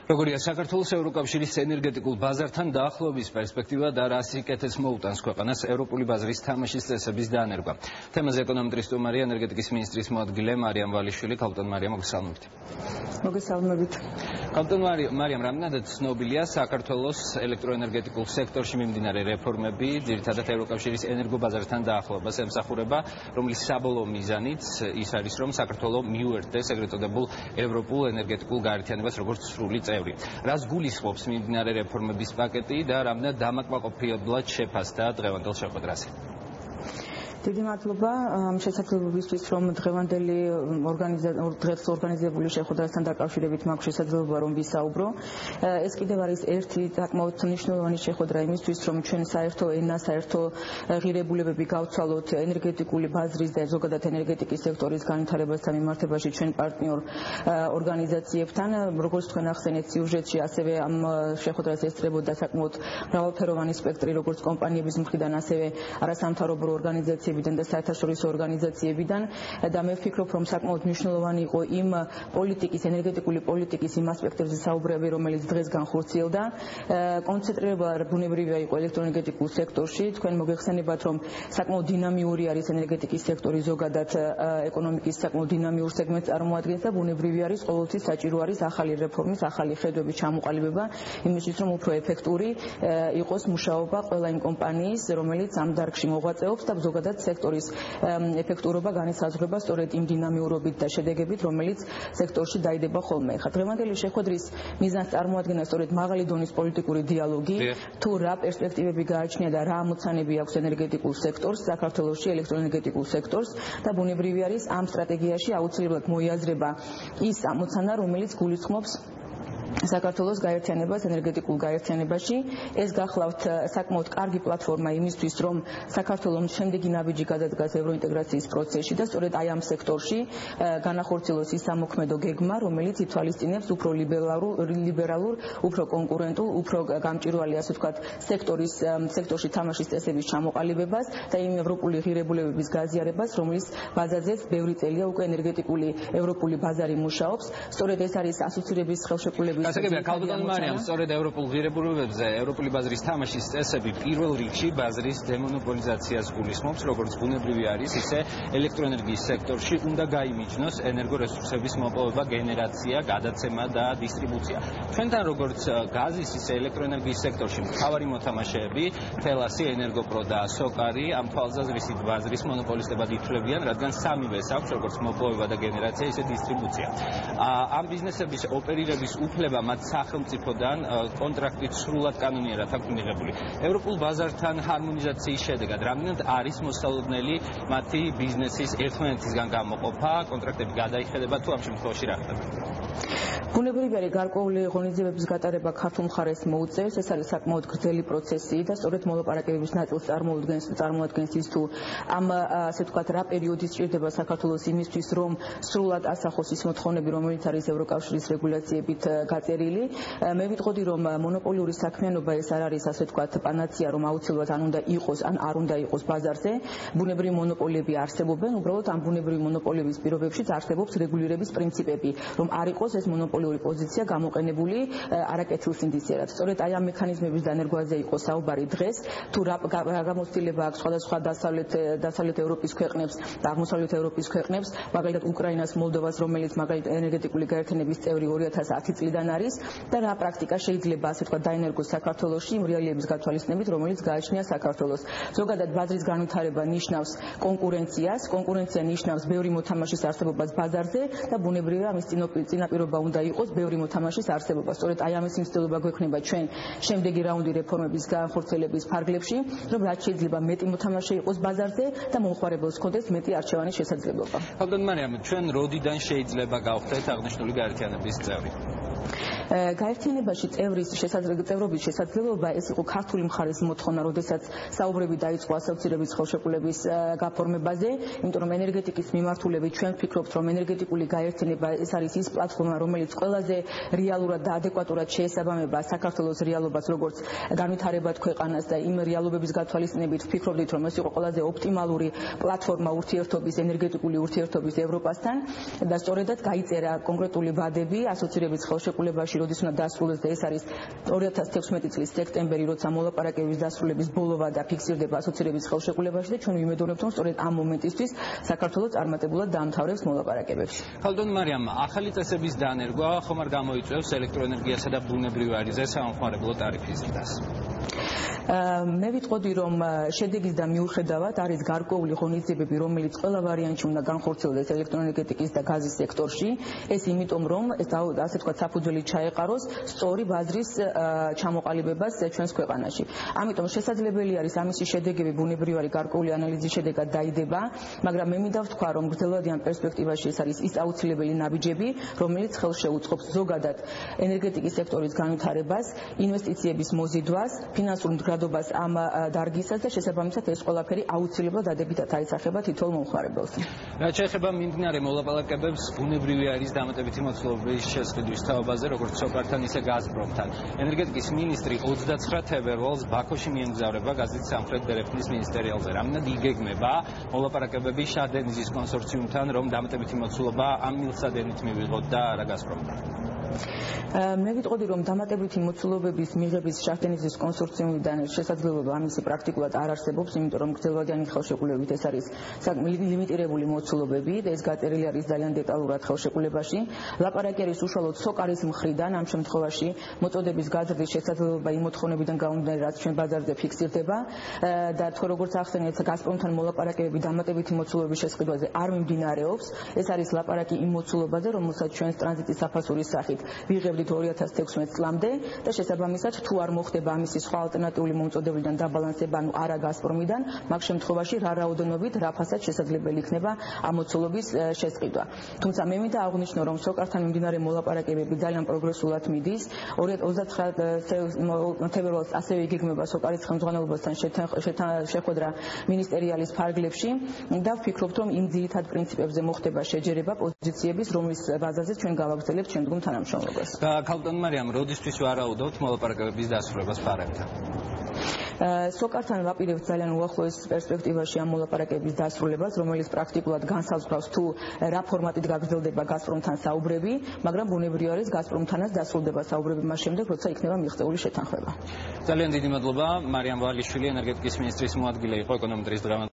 როგორია საქართველოს ევროკავშირის ენერგეტიკულ ბაზართან დაახლოების პერსპექტივა და რა სიკეთეს მოუტანს ქვეყანას ევროპული ბაზრის თამაშის წესების დანერგვა. თემაზე ეკონომისტრის სტუმარი ენერგეტიკის მინისტრის მოადგილე მარიამ ვალიშვილი. ქალბატონ მარიამ, მოგესალმებით. მოგესალმებით. ქალბატონ მარიამ, რამდენადაც ცნობილია საქართველოს ელექტროენერგეტიკულ სექტორში მიმდინარე რეფორმები, ძირითადად ევროკავშირის ენერგობაზართან დაახლოებას ემსახურება, რომლის საბოლოო მიზანიც ის არის, რომ საქართველო მიუერთდეს ეგრეთ წოდებულ ევროპულ ენერგეტიკულ გაერთიანებას როგორც სრული წევრი. რას გულისხმობს მიმდინარე რეფორმების პაკეტი და რამდენად დამაკმაყოფილებლად შეფასდა დღევანდელ შეხვედრაზე? დიდი მადლობა შესაძლებლობისთვის, რომ დღევანდელი დღეს ორგანიზებული შეხვედრასთან დაკავშირებით მაქვს შესაძლებლობა რომ ვისაუბრო. ეს კიდევ არის ერთი საკმაოდ მნიშვნელოვანი შეხვედრა იმისთვის, რომ ჩვენ საერთო ენა, საერთო ღირებულებები გავცვალოთ ენერგეტიკული ბაზრის და ზოგადად ენერგეტიკის სექტორის განვითარებასთან მიმართებაში ჩვენ პარტნიორ ორგანიზაციებთან. როგორც თქვენ ახსენეთ სიუჟეტში, ასევე ამ შეხვედრას ესწრებოდა საკმაოდ მრავალფეროვანი სპექტრი, როგორც კომპანიების მხრიდან, ასევე არასამთავრობო ორგანიზაციებიდან და საერთაშორისო ორგანიზაციებიდან და მე ვფიქრობ, რომ საკმაოდ მნიშვნელოვანი იყო იმ პოლიტიკის, ენერგეტიკული პოლიტიკის იმ ასპექტებზე საუბრები, რომელიც დღეს განხორციელდა. კონცენტრირება ბუნებრივია იყო ელექტროენერგეტიკულ სექტორში. თქვენ მოგეხსენებათ, რომ საკმაოდ დინამიური არის ენერგეტიკის სექტორი, ზოგადად ეკონომიკის საკმაოდ დინამიურ სეგმენტს წარმოადგენს და ბუნებრივი არის, ყოველთვის საჭირო არის ახალი რეფორმის, ახალი ხედვების ჩამოყალიბება, იმისთვის, რომ უფრო ეფექტური იყოს მუშაობა ყველა იმ კომპანიის, რომელიც ამ დარგში მოღვაწეობს და ზოგადად სექტორის ეფექტურობა განისაზღვრება სწორედ იმ დინამიურობით და შედეგებით, რომელიც სექტორში დაიდება ხოლმე. დღევანდელი შეხვედრის მიზანს წარმოადგენდა სწორედ მაღალი დონის პოლიტიკური დიალოგი, თუ რა პერსპექტივები გააჩნია და რა ამოცანები აქვს ენერგეტიკულ სექტორს, საქართველოში ელექტროენერგეტიკულ სექტორს და ბუნებრივი არის ამ სტრატეგიაში აუცილებლად მოიაზრება ის ამოცანა, რომელიც გულისხმობს საქართველოს გაერთიანებას ენერგეტიკულ გაერთიანებაში. ეს გახლავთ საკმაოდ კარგი პლატფორმა იმისთვის, რომ საქართველოს შემდეგი ნაბიჯი გადადგას ევროინტეგრაციის პროცესში და სწორედ აი ამ სექტორში განახორციელოს ის სამოქმედო გეგმა, რომელიც ითვალისწინებს უფრო ლიბერალურ, უფრო კონკურენტულ, უფრო გამჭვირვალე, ასე ვთქვათ, სექტორში თამაშის წესების ჩამოყალიბებას და იმ ევროპული ღირებულებების გაზიარებას, რომლის ბაზაზეც ბევრი წელია უკვე ენერგეტიკული ევროპული ბაზარი მუშაობს. სწორედ ეს არის ასოცირების ხელშეკრულების გასაგებია, ქალბატონ მარიამ, სწორედ ევროპულ ღირებულებებზე ევროპული ბაზრის თამაშის წესები პირველ რიგში ბაზრის დემონოპოლიზაციას გულისხმობს, როგორც ბუნებრივი არის, ისე ელექტროენერგიის სექტორში უნდა გაიმიჯნოს ენერგორესურსების მოპოვება, გენერაცია, გადაცემა და დისტრიბუცია. ჩვენთან როგორც გაზის, ისე ელექტროენერგიის სექტორში მთავარი მოთამაშეები თელასი, ენერგოპრო და სოკარი ამ თვალსაზრისით ბაზრის მონოპოლისტებად ითვლებიან, რადგან სამივეს აქვს როგორც მოპოვება და გენერაცია, ისე დისტრიბუცია. ამ ბიზნესების ოპერირების უფლება მათ სახელმწიფოდან კონტრაქტით სრულად კანონიერად აქვს მიღებული. ევროპულ ბაზართან ჰარმონიზაციის შედეგად რამდენად არის მოსალოდნელი მათი ბიზნესის ერთმანეთისგან გამოყოფა, კონტრაქტები გადაიხედება თუ ამ შემთხვევაში რა ხდება? ბუნებრივი არის გარკვეული ღონისძიებების გატარება ქართულ მხარეს მოუწევს. ეს არის საკმაოდ გრძელი პროცესი და სწორედ მოლაპარაკებების ნაწილს წარმოადგენს ის თუ ამ ასე ვთქვათ რა პერიოდი სჭირდება საქართველოს იმისთვის, რომ სრულად ასახოს ის მოთხოვნები, რომელიც არის ევროკავშირის რეგულაციებით გაწერილი. მე ვიტყოდი, რომ მონოპოლიური საქმიანობა ეს არ არის ასე ვთქვათ პანაცია, რომ აუცილებლად ან უნდა იყოს, ან არ უნდა იყოს ბაზარზე. ბუნებრივი მონოპოლიები არსებობენ, უბრალოდ ამ ბუნებრივი მონოპოლიების პირობებშიც არსებობს რეგულირების პრინციპები, რომ არ იყოს ეს მონოპოლიური პოზიცია გამოყენებული არაკეთილსინდისიერად. სწორედ აი ამ მექანიზმების დანერგვაზე იყო საუბარი დღეს, თუ რა გამოცდილება აქვს სხვადასხვა დასავლეთ ევროპის ქვეყნებს და აღმოსავლეთ ევროპის ქვეყნებს, მაგალითად უკრაინას, მოლდოვას, რომელიც მაგალითად ენერგეტიკული გაერთიანების წევრი 2010 წლიდან არის და რა პრაქტიკა შეიძლება ასე ვთქვათ დაენერგოს საქართველოში იმ რეალიების გათვალისწინებით, რომელიც გააჩნია საქართველოს. ზოგადად ბაზრის განვითარება ნიშნავს კონკურენციას, კონკურენცია ნიშნავს ბევრი მოთამაშის არსებობას ბაზარზე და ბუნებრივია ამის წინაპირობა უნდა იყოს ბევრი მოთამაშის არსებობა. სწორედ აი ამის ინსტიტუტობა გვექნება ჩვენ შემდეგი რაუნდი რეფორმების განხორციელების ფარგლებში, რომ რაც შეიძლება მეტი მოთამაშე იყოს ბაზარზე და მომხმარებელს ჰქონდეს მეტი არჩევანის შესაძლებლობა. ქალბატონ მარიამ, ჩვენ როდიდან შეიძლება გავხდეთ აღნიშნული გაერთიანების წევრი? გაერთიანებაში წევრობის შესაძლებლობა ეს იყო ქართული მხარის მოთხოვნა, როდესაც საუბრები დაიწყო ასოცირების ხელშეკრულების გაფორმებაზე, იმიტომ რომ ენერგეტიკის მიმართულებით ჩვენ ვფიქრობთ, რომ ენერგეტიკული გაერთიანება ეს არის ის პლატფორმა, რომელიც ყველაზე რეალურად და ადეკვატურად შეესაბამება საქართველოს რეალობას, როგორც განვითარებად ქვეყანას და იმ რეალობების გათვალისწინებით ვფიქრობდით, რომ ეს იყო ყველაზე ოპტიმალური პლატფორმა ურთიერთობის, ენერგეტიკული ურთიერთობის ევროპასთან და სწორედაც გაიწერა კონკრეტული ვადები ასოცირების ხელშეკრულებაში, როდის უნდა დასრულდეს და ეს არის 2016 წლის სექტემბერი, როცა მოლაპარაკებების დასრულების ბოლო ვადა ფიქსირდება ასოცირების ხელშეკრულებაში და ჩვენ ვიმედოვნებთ, რომ სწორედ ამ მომენტისთვის საქართველოს წარმატებულად დაამთავრებს მოლაპარაკებებს. ქალბატონ მარიამ, ახალი წესების დანერგვა ხომ არ გამოიწვევს ელექტროენერგიასა და ბუნებრივ არიზზე საომხმარებლო ტარიფის ზრდას? მე ვიტყოდი, რომ შედეგის და მიუხედავად არის გარკვეული ღონისძიებები, რომელიც ყველა ვარიანტში უნდა განხორციელდეს ელექტროენერგეტიკის და გაზის სექტორში. ეს იმიტომ, რომ ასე თქვა საფუძველი ჩაეყაროს სწორი ბაზრის ჩამოყალიბებას ჩვენს ქვეყანაში. ამიტომ შესაძლებელი არის ამისი შედეგები ბუნებრივი გარკვეული ანალიზის შედეგად დაიდება, მაგრამ მე მინდა ვთქვა, რომ გრძელვადიან პერსპექტივაში ეს არის ის აუცილებელი ნაბიჯები, რომელიც ხელს შეუწყობს ზოგადად ენერგეტიკის სექტორის განვითარებას, ინვესტიციების მოზიდვას, ფინანსურ მდგრადობას ამ დარგისას და შესაბამისად ეს ყველაფერი აუცილებლად დადებითად აისახება თითოეულ მომხმარებელს. რაც შეეხება მიმდინარე მოლაპარაკებებს ბუნებრივი არის დამატებითი მოცულობის შესყიდვის თაობაზე, როგორც სოკართან, ისე გაზპრომთან. ენერგეტიკის მინისტრი 29 თებერვალს ბაქოში მიემგზავრება გაზის სამხრეთ დერეფნის მინისტერიალზე. რამდენად იგეგმება მოლაპარაკებები შადენიზის კონსორციუმთან, რომ დამატებითი მოცულობა ამ მილსადენით მივიღოთ და არა გაზპრომთან? მე ვიტყოდი, რომ დამატებითი მოცულობების მიღების შადენიზის კონსორციუმიდან შესაძლებლობა ამისი პრაქტიკულად არ არსებობს, იმიტომ რომ გრძელვადიანი ხელშეკრულებით ეს არის ლიმიტირებული მოცულობები და ეს გაწერილი არის ძალიან დეტალურად ხელშეკრულებაში. ლაპარაკი არის უშუალოდ სოკარის მხრიდან, ამ შემთხვევაში მოწოდების გაზრდის შესაძლებლობა იმ მოთხოვნებიდან გამომდინარე, რაც ჩვენ ბაზარზე ფიქსირდება და თქვენ როგორც ახსენეთ, გაზპრომთან მოლაპარაკებები დამატებითი მოცულობების შესყიდვაზე არ მიმდინარეობს. ეს არის ლაპარაკი იმ მოცულობაზე, რომელსაც ჩვენ ტრანზიტის საფასურის სახით ვიღებდით 2016 წლამდე და შესაბამისად თუ არ მოხდება ამისი სხვა ალტერნატიული მომწოდებიდან დაბალანსება, ანუ არა გაზპრომიდან, მაგ შემთხვევაში რა რაოდენობით, რა ფასად შესაძლებელი იქნება ამ მოცულობის შესყიდვა. თუმცა მე მინდა აღვნიშნო, რომ სოკართან მიმდინარე მოლაპარაკებები ძალიან პროგრესულად მიდის. 29 თებერვალს ასევე იგეგმება სოკარის ხელმძღვანელობასთან შეხვედრა მინისტერიალის ფარგლებში და ვფიქრობთ, რომ იმ ძირითად პრინციპებზე მოხდება შეჯერება პოზიციების, რომლის ბაზაზე ჩვენ გავაგრძელებთ შემდგომ თანამშრომლობას. ქალბატონ მარიამ, როდისთვის ვარაუდობთ მოლაპარაკებების დასრულებას ფარებთან? სოკართან ვაპირებთ ძალიან უახლოეს პერსპექტივაში ამ მოლაპარაკების დასრულებას, რომელიც პრაქტიკულად განსაზღვრავს თუ რა ფორმატით გაგრძელდება გაზპრომთან საუბრები, მაგრამ ბუნებრივი არის გაზპრომთანაც დასრულდება საუბრები მას შემდეგ, როცა იქნება მიღწეული შეთანხმება. ძალიან დიდი მადლობა. მარიამ ვალიშვილი, ენერგეტიკის მინისტრის მოადგილე იყო ეკონომეტრის დღევანდელ